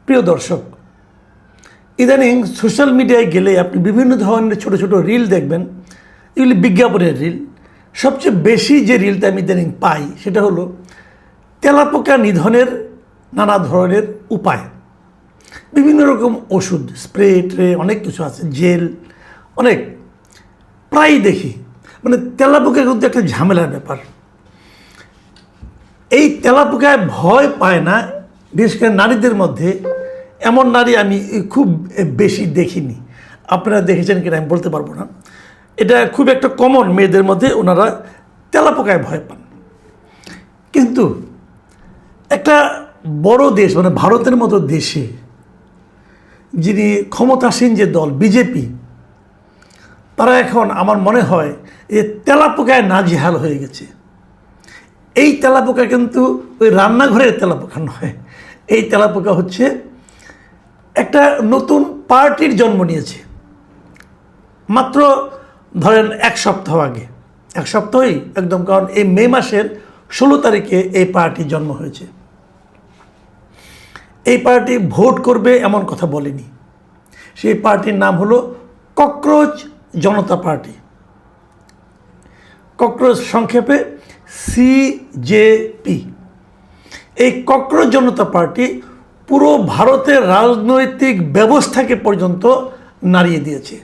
প্রিয় দর্শক, ইদানিং সোশ্যাল মিডিয়ায় গেলে আপনি বিভিন্ন ধরনের ছোট ছোট রিল দেখবেন। এগুলি বিজ্ঞাপনের রিল। সবচেয়ে বেশি যে রিলটা আমি ইদানিং পাই সেটা হলো তেলাপোকা নিধনের নানা ধরনের উপায়। বিভিন্ন রকম ওষুধ, স্প্রে ট্রে, অনেক কিছু আছে, জেল, অনেক প্রায় দেখি। মানে তেলাপোকা কিন্তু একটা ঝামেলার ব্যাপার। এই তেলাপোকায় ভয় পায় না বিশেষ করে নারীদের মধ্যে। এমন নারী আমি খুব বেশি দেখিনি। আপনারা দেখেছেন কিনা আমি বলতে পারবো না। এটা খুব একটা কমন মেয়েদের মধ্যে, ওনারা তেলাপোকায় ভয় পান। কিন্তু একটা বড় দেশ মানে ভারতের মতো দেশে যিনি ক্ষমতাসীন যে দল বিজেপি, তারা এখন আমার মনে হয় যে তেলাপোকায় নাজেহাল হয়ে গেছে। এই তেলাপোকা কিন্তু ওই রান্নাঘরের তেলাপোকা নয়। এই তেলাপোকা হচ্ছে একটা নতুন পার্টির জন্ম নিয়েছে মাত্র ধরেন এক সপ্তাহ আগে। এক সপ্তাহই একদম, কারণ এই মে মাসের 16 তারিখে এই পার্টির জন্ম হয়েছে। এই পার্টি ভোট করবে এমন কথা বলেনি। সেই পার্টির নাম হলো ককরোচ জনতা পার্টি, ককরোচ সংক্ষেপে CJP। এই ককরোচ জনতা পার্টি পুরো ভারতের রাজনৈতিক ব্যবস্থাকে পর্যন্ত নাড়িয়ে দিয়েছে।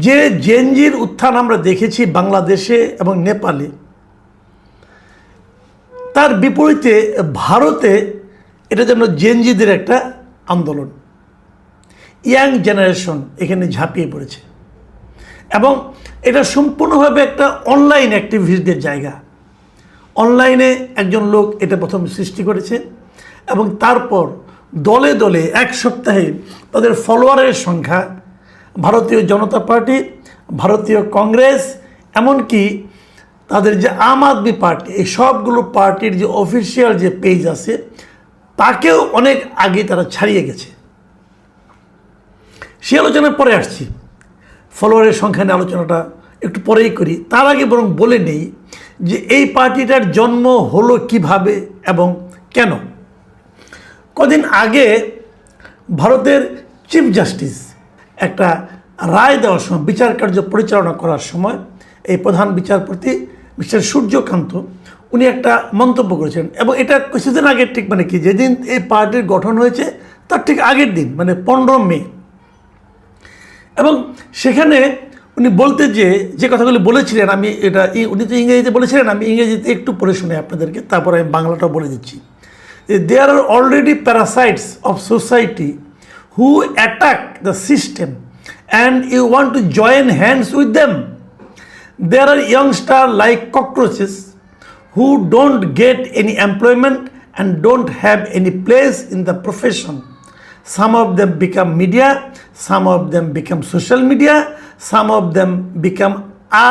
যে জেনজির উত্থান আমরা দেখেছি বাংলাদেশে এবং নেপালে, তার বিপরীতে ভারতে এটা যেন জেনজিদের একটা আন্দোলন। ইয়াং জেনারেশন এখানে ঝাঁপিয়ে পড়েছে এবং এটা সম্পূর্ণভাবে একটা অনলাইন অ্যাক্টিভিস্টদের জায়গা। অনলাইনে একজন লোক এটা প্রথম সৃষ্টি করেছে এবং তারপর দলে দলে এক সপ্তাহে তাদের ফলোয়ারের সংখ্যা ভারতীয় জনতা পার্টি, ভারতীয় কংগ্রেস, এমনকি তাদের যে আম আদমি পার্টি, এই সবগুলো পার্টির যে অফিসিয়াল যে পেজ আছে তাকেও অনেক আগে তারা ছাড়িয়ে গেছে। সে আলোচনায় পরে আসছি, ফলোয়ারের সংখ্যা নিয়ে আলোচনাটা একটু পরেই করি। তার আগে বরং বলে নেই যে এই পার্টিটার জন্ম হলো কিভাবে এবং কেন। কদিন আগে ভারতের চিফ জাস্টিস একটা রায় দেওয়ার সময়, বিচার কার্য পরিচালনা করার সময়, এই প্রধান বিচারপতি মিস্টার সূর্যকান্ত উনি একটা মন্তব্য করেছেন এবং এটা কিছুদিন আগে, ঠিক মানে কি যেদিন এই পার্টির গঠন হয়েছে তার ঠিক আগের দিন, মানে 15 মে। এবং সেখানে উনি বলতে যে কথাগুলি বলেছিলেন, আমি এটা উনি তো ইংরেজিতে বলেছিলেন, আমি ইংরেজিতে একটু পড়ে শুনে আপনাদেরকে, তারপর আমি বাংলাটাও বলে দিচ্ছি। There are already parasites of society who attack the system and you want to join hands with them. There are youngsters like cockroaches who don't get any employment and don't have any place in the profession. Some of them become media, some of them become social media, some of them become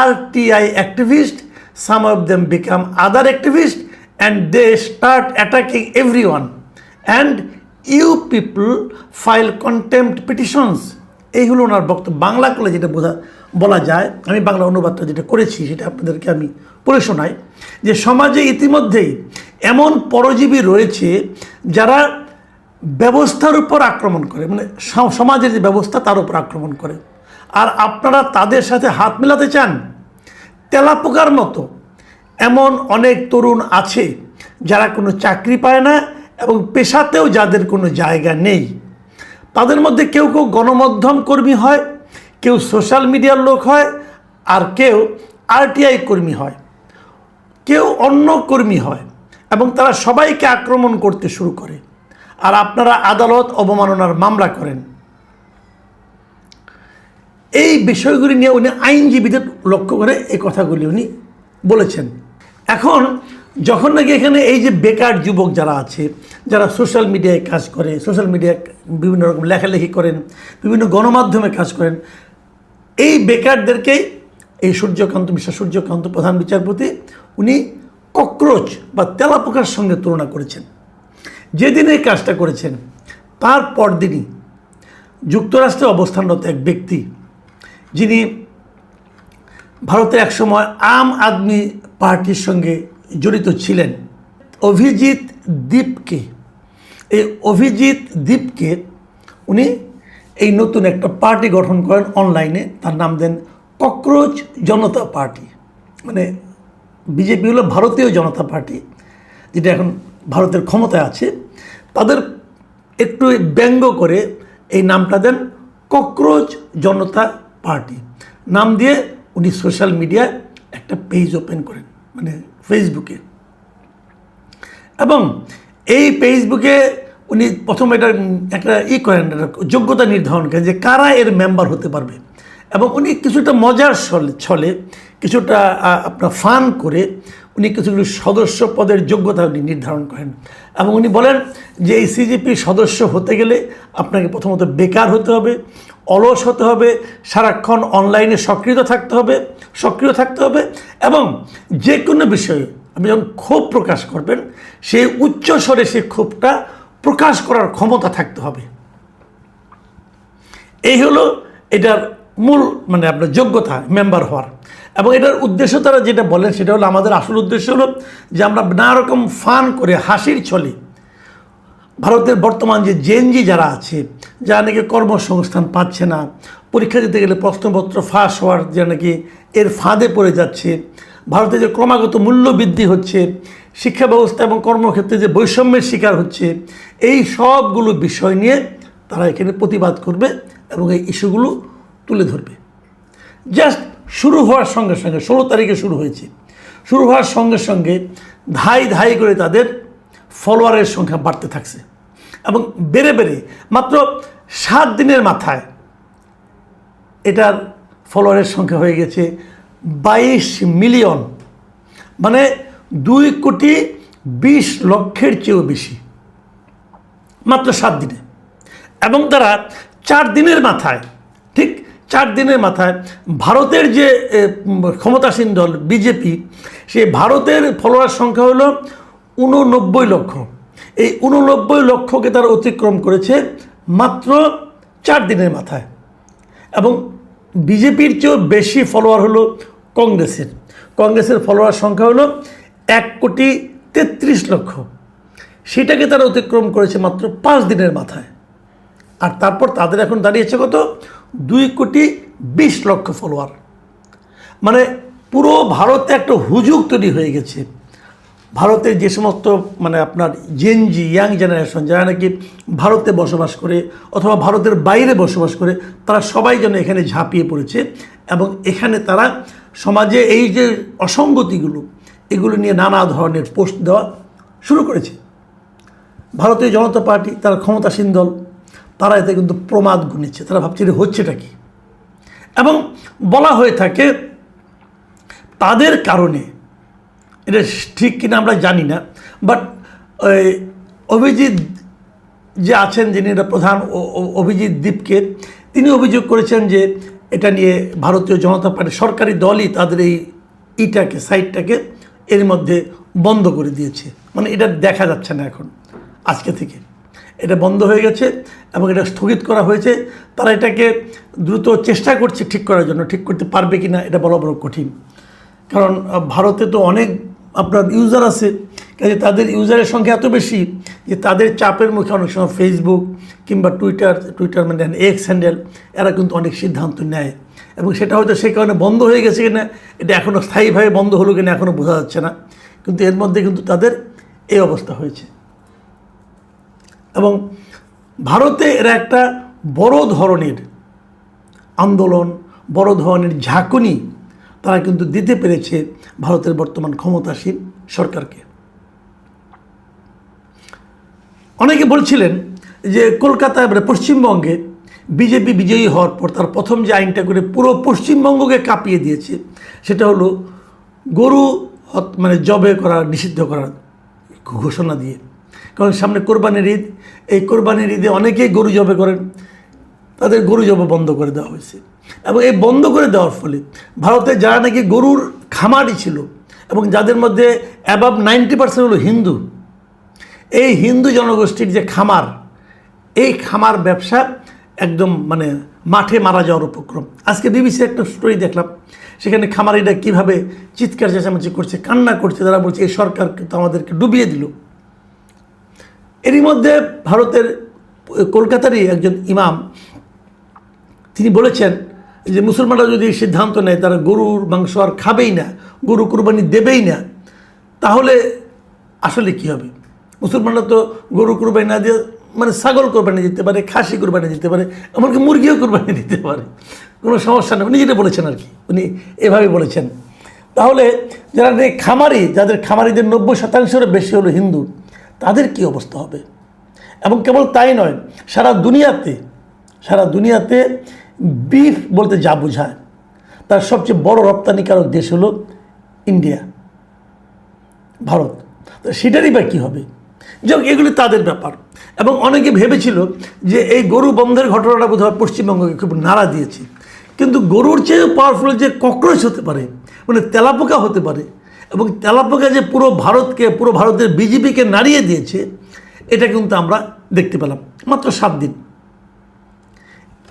RTI activists, some of them become other activists, and they start attacking everyone. And you people file contempt petitions. এই হলো ওনার বক্তব্য। বাংলা করলে যেটা বলা যায়, আমি বাংলা অনুবাদটা যেটা করেছি সেটা আপনাদেরকে আমি পড়ে শোনাই, যে সমাজে ইতিমধ্যেই এমন পরজীবী রয়েছে যারা ব্যবস্থার উপর আক্রমণ করে, মানে সমাজের যে ব্যবস্থা তার উপর আক্রমণ করে। আর আপনারা তাদের সাথে হাত মেলাতে চান? তেলাপোকার মতো এমন অনেক তরুণ আছে যারা কোনো চাকরি পায় না এবং পেশাতেও যাদের কোনো জায়গা নেই। তাদের মধ্যে কেউ কেউ গণমাধ্যম কর্মী হয়, কেউ সোশ্যাল মিডিয়ার লোক হয়, আর কেউ RTI কর্মী হয়, কেউ অন্য কর্মী হয় এবং তারা সবাইকে আক্রমণ করতে শুরু করে। আর আপনারা আদালত অবমাননার মামলা করেন। এই বিষয়গুলি নিয়ে উনি আইনজীবীদের লক্ষ্য করে এই কথাগুলি উনি বলেছেন। এখন যখন নাকি এখানে এই যে বেকার যুবক যারা আছে, যারা সোশ্যাল মিডিয়ায় কাজ করে, সোশ্যাল মিডিয়ায় বিভিন্ন রকম লেখালেখি করেন, বিভিন্ন গণমাধ্যমে কাজ করেন, এই বেকারদেরকেই এই মিস্টার সূর্যকান্ত প্রধান বিচারপতি উনি ককরোচ বা তেলাপোকার সঙ্গে তুলনা করেছেন। যেদিন এই কাজটা করেছেন তার পরদিনই যুক্তরাষ্ট্রে অবস্থানরত এক ব্যক্তি, যিনি ভারতে একসময় আম আদমি পার্টির সঙ্গে জড়িত ছিলেন, অভিজিৎ দীপকে এই অভিজিৎ দীপকে উনি এই নতুন একটা পার্টি গঠন করেন অনলাইনে, তার নাম দেন ককরোচ জনতা পার্টি। মানে বিজেপি হলো ভারতীয় জনতা পার্টি, যেটা এখন ভারতের ক্ষমতায় আছে, তাদের একটু ব্যঙ্গ করে এই নামটা দেন ককরোচ জনতা পার্টি নাম দিয়ে উনি সোশ্যাল মিডিয়ায় একটা পেজ ওপেন করেন, মানে ফেসবুকে। এবং এই ফেসবুকে উনি প্রথমে এটা একটা করেন, যোগ্যতা নির্ধারণ করেন যে কারা এর মেম্বার হতে পারবে। এবং উনি কিছুটা মজার ছলে কিছুটা আপনার ফান করে উনি কিছুগুলো সদস্য পদের যোগ্যতা উনি নির্ধারণ করেন। এবং উনি বলেন যে এই সিজেপির সদস্য হতে গেলে আপনাকে প্রথমত বেকার হতে হবে, অলস হতে হবে, সারাক্ষণ অনলাইনে সক্রিয় থাকতে হবে এবং যে কোনো বিষয়ে আপনি যখন ক্ষোভ প্রকাশ করবেন সেই উচ্চ স্বরে সেই ক্ষোভটা প্রকাশ করার ক্ষমতা থাকতে হবে। এই হলো এটার মূল মানে আপনার যোগ্যতা মেম্বার হওয়ার। এবং এটার উদ্দেশ্য তারা যেটা বলেন সেটা হলো, আমাদের আসল উদ্দেশ্য হলো যে আমরা নানা রকম ফান করে হাসির ছলে ভারতের বর্তমান যে জেনজি যারা আছে, যারা নাকি কর্মসংস্থান পাচ্ছে না, পরীক্ষা দিতে গেলে প্রশ্নপত্র ফাঁস হওয়ার যে নাকি এর ফাঁদে পড়ে যাচ্ছে, ভারতে যে ক্রমাগত মূল্যবৃদ্ধি হচ্ছে, শিক্ষা ব্যবস্থা এবং কর্মক্ষেত্রে যে বৈষম্যের শিকার হচ্ছে, এই সবগুলো বিষয় নিয়ে তারা এখানে প্রতিবাদ করবে এবং এই ইস্যুগুলো তুলে ধরবে। জাস্ট শুরু হওয়ার সঙ্গে সঙ্গে 16 তারিখে শুরু হয়েছে, শুরু হওয়ার সঙ্গে সঙ্গে ধাই করে তাদের ফলোয়ারের সংখ্যা বাড়তে থাকছে এবং বেড়ে মাত্র 7 দিনের মাথায় এটার ফলোয়ারের সংখ্যা হয়ে গেছে 22 মিলিয়ন, মানে 2,20,00,000-এর চেয়েও বেশি মাত্র 7 দিনে। এবং তারা 4 দিনের মাথায়, ঠিক 4 দিনের মাথায় ভারতের যে ক্ষমতাসীন দল বিজেপি, সে ভারতের ফলোয়ার সংখ্যা হলো 89 লক্ষ। এই 89 লক্ষকে তারা অতিক্রম করেছে মাত্র 4 দিনের মাথায়। এবং বিজেপির চেয়েও বেশি ফলোয়ার হলো কংগ্রেসের ফলোয়ার সংখ্যা হলো 1,33,00,000, সেটাকে তারা অতিক্রম করেছে মাত্র 5 দিনের মাথায়। আর তারপর তাদের এখন দাঁড়িয়েছে কত, 2,20,00,000 ফলোয়ার। মানে পুরো ভারতে একটা হুজুগ তৈরি হয়ে গেছে। ভারতের যে সমস্ত মানে আপনার জেনজি ইয়াং জেনারেশন যারা নাকি ভারতে বসবাস করে অথবা ভারতের বাইরে বসবাস করে, তারা সবাই যেন এখানে ঝাঁপিয়ে পড়েছে এবং এখানে তারা সমাজে এই যে অসঙ্গতিগুলো, এগুলো নিয়ে নানা ধরনের পোস্ট দেওয়া শুরু করেছে। ভারতীয় জনতা পার্টি, তারা ক্ষমতাসীন দল, তারা এতে কিন্তু প্রমাদ গুনেছে। তারা ভাবছে যে হচ্ছেটা কি। এবং বলা হয়ে থাকে তাদের কারণে, এটা ঠিক কিনা আমরা জানি না, বাট অভিজিৎ যে আছেন, যিনি এটা প্রধান অভিজিৎ দীপকে, তিনি অভিযোগ করেছেন যে এটা নিয়ে ভারতীয় জনতা পার্টি সরকারি দলই তাদের এই সাইটটাকে এর মধ্যে বন্ধ করে দিয়েছে। মানে এটা দেখা যাচ্ছে না এখন, আজকে থেকে এটা বন্ধ হয়ে গেছে এবং এটা স্থগিত করা হয়েছে। তারা এটাকে দ্রুত চেষ্টা করছে ঠিক করার জন্য। ঠিক করতে পারবে কি না এটা বলা বড় কঠিন, কারণ ভারতে তো অনেক আপনার ইউজার আছে, কাজে তাদের ইউজারের সংখ্যা এত বেশি যে তাদের চাপের মুখে অনেক সময় ফেসবুক কিংবা টুইটার মানে এক্স হ্যান্ডেল, এরা কিন্তু অনেক সিদ্ধান্ত নেয় এবং সেটা হয়তো সে কারণে বন্ধ হয়ে গেছে কিনা, এটা এখনও স্থায়ীভাবে বন্ধ হলো কিনা এখনও বোঝা যাচ্ছে না। কিন্তু এর মধ্যে কিন্তু তাদের এই অবস্থা হয়েছে। এবং ভারতে এরা একটা বড় ধরনের আন্দোলন, বড় ধরনের ঝাঁকুনি তারা কিন্তু দিতে পেরেছে ভারতের বর্তমান ক্ষমতাসীন সরকারকে। অনেকে বলছিলেন যে কলকাতায় মানে পশ্চিমবঙ্গে বিজেপি বিজয়ী হওয়ার পর তার প্রথম যে আইনটা করে পুরো পশ্চিমবঙ্গকে কাঁপিয়ে দিয়েছে, সেটা হলো গরু মানে জবে করা, নিষিদ্ধ করার ঘোষণা দিয়ে। কারণ সামনে কোরবানির ঈদ, এই কোরবানির ঈদে অনেকেই গরু জবে করেন, তাদের গরু জবে বন্ধ করে দেওয়া হয়েছে। এবং এই বন্ধ করে দেওয়ার ফলে ভারতে যারা নাকি গরুর খামারই ছিল এবং যাদের মধ্যে অ্যাবাভ 90% হলো হিন্দু, এই হিন্দু জনগোষ্ঠীর যে খামার, এই খামার ব্যবসা একদম মানে মাঠে মারা যাওয়ার উপক্রম। আজকে বিবিসি একটা স্টোরি দেখলাম, সেখানে খামারিরা কীভাবে চিৎকার চেঁচামেচি করছে, কান্না করছে, তারা বলছে এই সরকার তো আমাদেরকে ডুবিয়ে দিল। এরই মধ্যে ভারতের কলকাতারই একজন ইমাম তিনি বলেছেন যে মুসলমানরা যদি সিদ্ধান্ত নেয় তারা গরুর মাংস আর খাবেই না, গরু কুরবানি দেবেই না, তাহলে আসলে কি হবে? মুসলমানরা তো গরু কুরবানি না দিয়ে মানে ছাগল কোরবানি দিতে পারে, খাসি কোরবানি দিতে পারে, এমনকি মুরগিও কোরবানি দিতে পারে, কোনো সমস্যা নেই। উনি যেটা বলেছেন আর কি, উনি এভাবে বলেছেন। তাহলে যারা খামারি, যাদের খামারিদের 90% বেশি হলো হিন্দু, তাদের কি অবস্থা হবে? এবং কেবল তাই নয়, সারা দুনিয়াতে বিফ বলতে যা বোঝায় তার সবচেয়ে বড় রপ্তানিকারক দেশ হলো ইন্ডিয়া, ভারত। তো সেটারই বা কী হবে? যাক, এগুলি তাদের ব্যাপার। এবং অনেকে ভেবেছিল যে এই গরু বন্ধের ঘটনাটা বোধহয় পশ্চিমবঙ্গকে খুব নাড়া দিয়েছে, কিন্তু গরুর চেয়েও পাওয়ারফুল যে ককরোচ হতে পারে, মানে তেলাপোকা হতে পারে, এবং তেলাপোকা যে পুরো ভারতের বিজেপিকে নাড়িয়ে দিয়েছে, এটা কিন্তু আমরা দেখতে পেলাম মাত্র 7 দিন।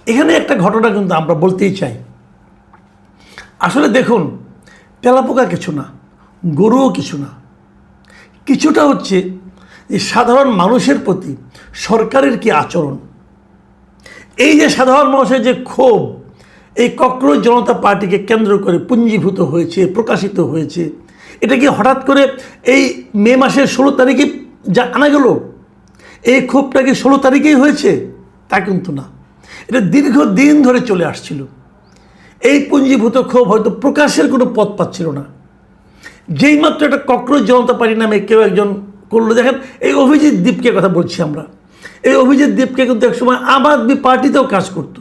এখানে একটা ঘটনা কিন্তু আমরা বলতেই চাই। আসলে দেখুন, তেলাপোকা কিছু না, গরুও কিছু না, কিছুটা হচ্ছে যে সাধারণ মানুষের প্রতি সরকারের কি আচরণ। এই যে সাধারণ মানুষের যে ক্ষোভ এই ককরোচ জনতা পার্টিকে কেন্দ্র করে পুঞ্জীভূত হয়েছে, প্রকাশিত হয়েছে, এটা কি হঠাৎ করে এই মে মাসের 16 তারিখে যা আনা গেল? এই ক্ষোভটা কি 16 তারিখেই হয়েছে? তা কিন্তু না, এটা দীর্ঘদিন ধরে চলে আসছিল। এই পুঞ্জীভূত ক্ষোভ হয়তো প্রকাশের কোনো পথ পাচ্ছিল না। যেই মাত্র একটা ককরোচ জনতা পার্টি নামে কেউ একজন করলো, দেখেন এই অভিজিৎ দীপকে কথা বলছি আমরা, এই অভিজিৎ দীপকে কিন্তু একসময় আম আদমি পার্টিতেও কাজ করতো।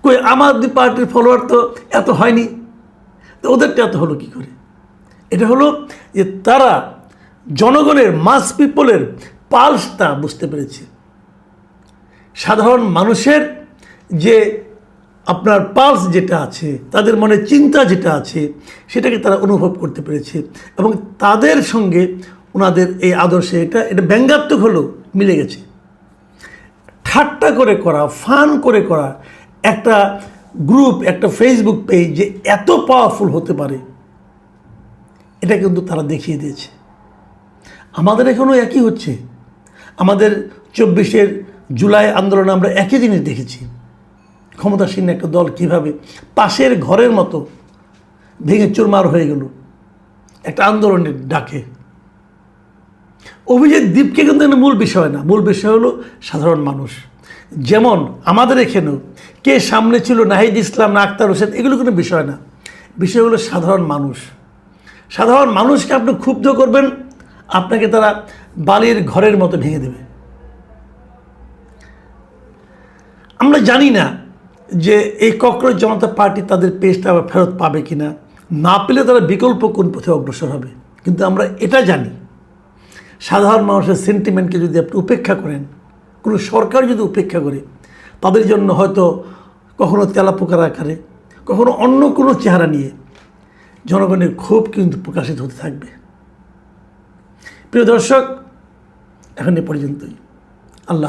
কই আম আদমি পার্টির ফলোয়ার তো এত হয়নি, তো ওদেরটা এত হলো কী করে? এটা হলো যে তারা জনগণের, মাস পিপলের পালসটা বুঝতে পেরেছে। সাধারণ মানুষের যে আপনার পালস যেটা আছে, তাদের মনে চিন্তা যেটা আছে, সেটাকে তারা অনুভব করতে পেরেছে, এবং তাদের সঙ্গে ওনাদের এই আদর্শে এটা ব্যঙ্গাত্মক হলেও মিলে গেছে। ঠাট্টা করে করা, ফান করে করা একটা গ্রুপ, একটা ফেসবুক পেজ যে এত পাওয়ারফুল হতে পারে, এটা কিন্তু তারা দেখিয়ে দিয়েছে। আমাদের এখনও একই হচ্ছে। আমাদের 24 জুলাই আন্দোলনে আমরা একই জিনিস দেখেছি। ক্ষমতাসীন একটা দল কীভাবে পাশের ঘরের মতো ভেঙে চুরমার হয়ে গেল একটা আন্দোলনের ডাকে। অভিজিৎ দ্বীপকে কিন্তু মূল বিষয় না, মূল বিষয় হলো সাধারণ মানুষ। যেমন আমাদের এখানেও কে সামনে ছিল, নাহিদ ইসলাম না আক্তার হোসেন, এগুলো কোনো বিষয় না, বিষয় হলো সাধারণ মানুষ। সাধারণ মানুষকে আপনি ক্ষুব্ধ করবেন, আপনাকে তারা বালির ঘরের মতো ভেঙে দেবে। আমরা জানি না যে এই ককরোচ জনতা পার্টি তাদের পেজটা আবার ফেরত পাবে কিনা, না পেলে তারা বিকল্প কোন পথে অগ্রসর হবে। কিন্তু আমরা এটা জানি, সাধারণ মানুষের সেন্টিমেন্টকে যদি আপনি উপেক্ষা করেন, কোনো সরকার যদি উপেক্ষা করে, তাদের জন্য হয়তো কখনো তেলাপোকার আকারে, কখনো অন্য কোনো চেহারা নিয়ে জনগণের ক্ষোভ কিন্তু প্রকাশিত হতে থাকবে। প্রিয় দর্শক, এখন এ পর্যন্তই। আল্লাহ।